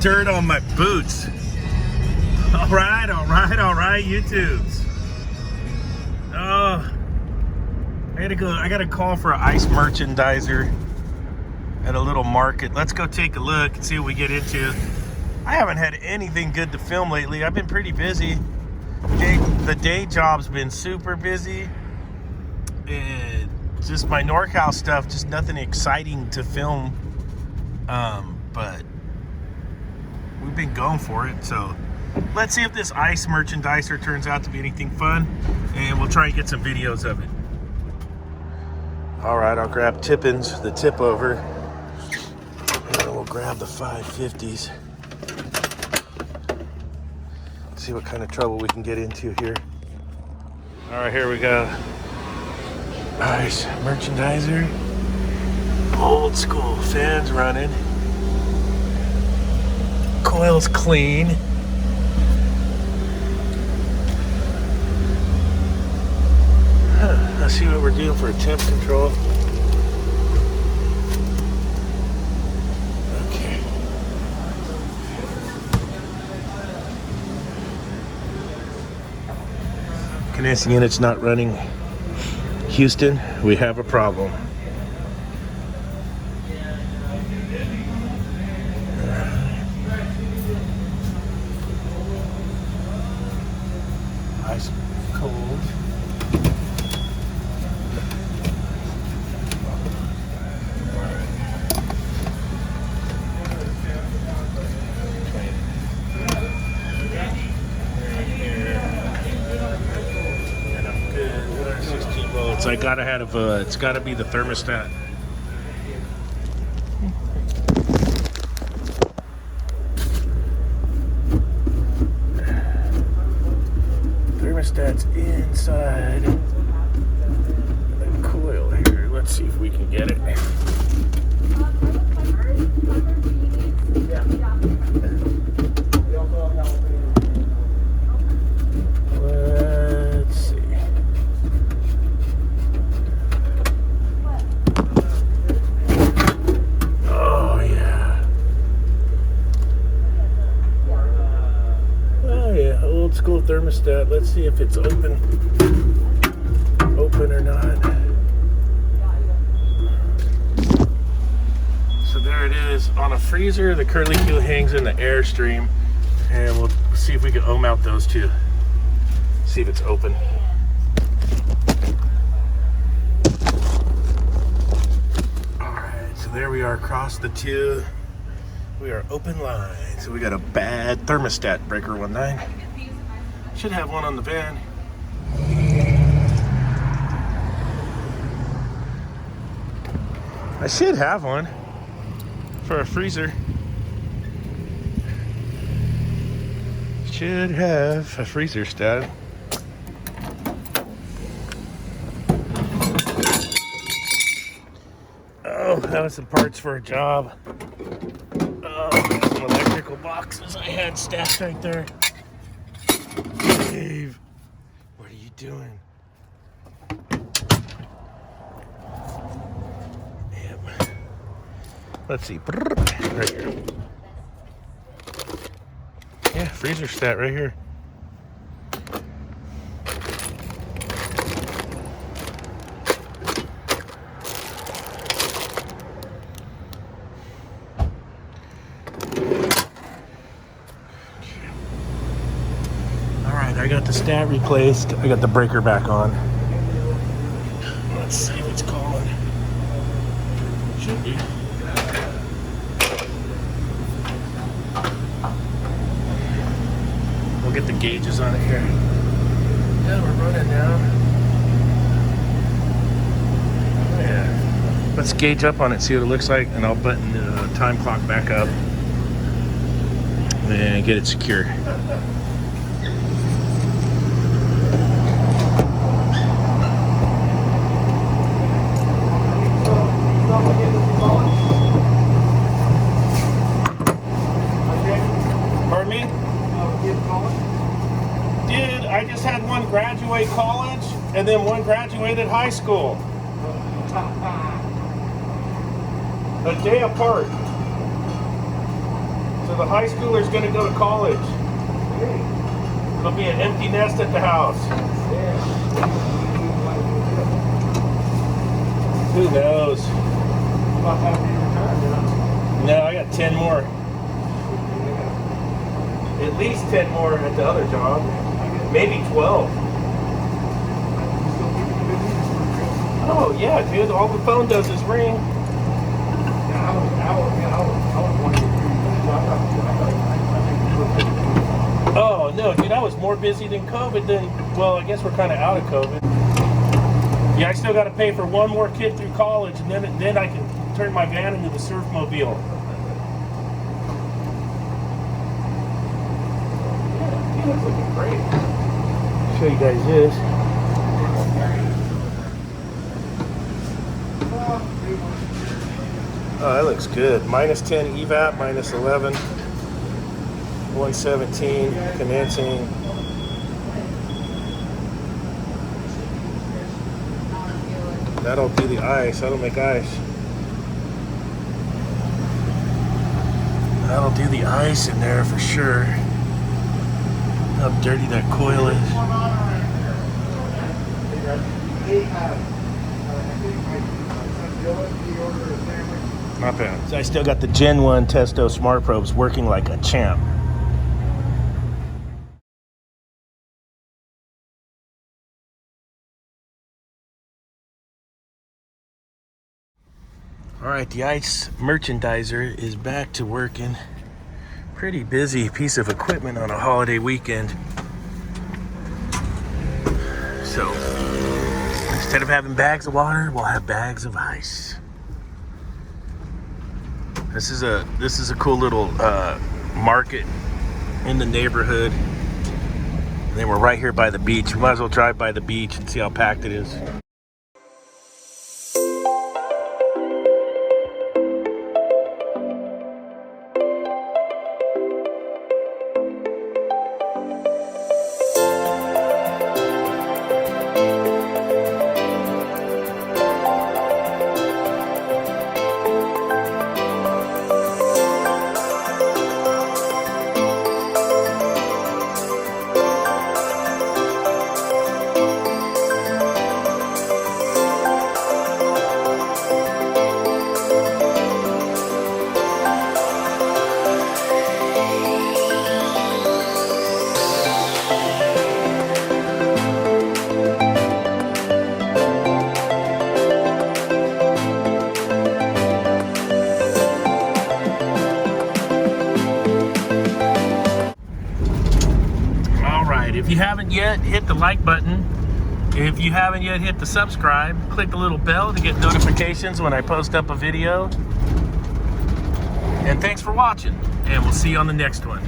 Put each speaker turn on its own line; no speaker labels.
dirt on my boots. All right, YouTubes. Oh, I gotta call for an ice merchandiser at a little market. Let's go take a look and see what we get into. I haven't had anything good to film lately. I've been pretty busy. The day job's been super busy. And just my NorCal stuff, just nothing exciting to film. But we've been going for it. So let's see if this ice merchandiser turns out to be anything fun. And we'll try and get some videos of it. All right, I'll grab Tippins, the tip over. And we'll grab the 550s. See what kind of trouble we can get into here. All right, here we go. Ice merchandiser. Old school, fans running. Coil's clean. Let's see what we're doing for temp control. Condensing unit's not running. Houston, we have a problem. Ice cold. I gotta have it's gotta be the thermostat. Thermostat's inside the coil here. Let's see if we can get it. Let's see. Old school thermostat. Let's see if it's open or not. So there it is on a freezer. The curly Q hangs in the Airstream, and we'll see if we can ohm out those two. See if it's open. All right, so there we are across the two. We are open line. So we got a bad thermostat breaker 19. Should have one on the van. I should have one for a freezer. Should have a freezer stat. Oh, that was some parts for a job. Oh, some electrical boxes I had stashed right there. Dave, what are you doing? Yep. Let's see. Right here. Yeah, freezer stat right here. I got the stat replaced. I got the breaker back on. Let's see if it's calling. Should be. We'll get the gauges on it here. Yeah, we're running now. Yeah. Let's gauge up on it, see what it looks like, and I'll button the time clock back up and get it secure. Pardon me? Dude, I just had one graduate college and then one graduated high school. A day apart. So the high schooler's gonna go to college. It'll be an empty nest at the house. Who knows? No, I got 10 more. At least 10 more at the other job. Maybe 12. Oh yeah, dude. All the phone does is ring. Oh no, dude, I was more busy than COVID than, well, I guess we're kind of out of COVID. Yeah, I still got to pay for one more kid through college, and then I can turn my van into the surf mobile. Yeah, that's looking great. Show you guys this. Oh, that looks good. Minus 10 hvac, minus 11. 117, condensing. That'll do the ice. That'll make ice. That'll do the ice in there for sure. How dirty that coil is. Not bad. So I still got the Gen 1 Testo Smart Probes working like a champ. All right, the ice merchandiser is back to working. Pretty busy piece of equipment on a holiday weekend. So instead of having bags of water, we'll have bags of ice. This is a cool little market in the neighborhood. And then we're right here by the beach. We might as well drive by the beach and see how packed it is. If you haven't yet, hit the like button. If you haven't yet, hit the subscribe. Click the little bell to get notifications when I post up a video. And thanks for watching, and we'll see you on the next one.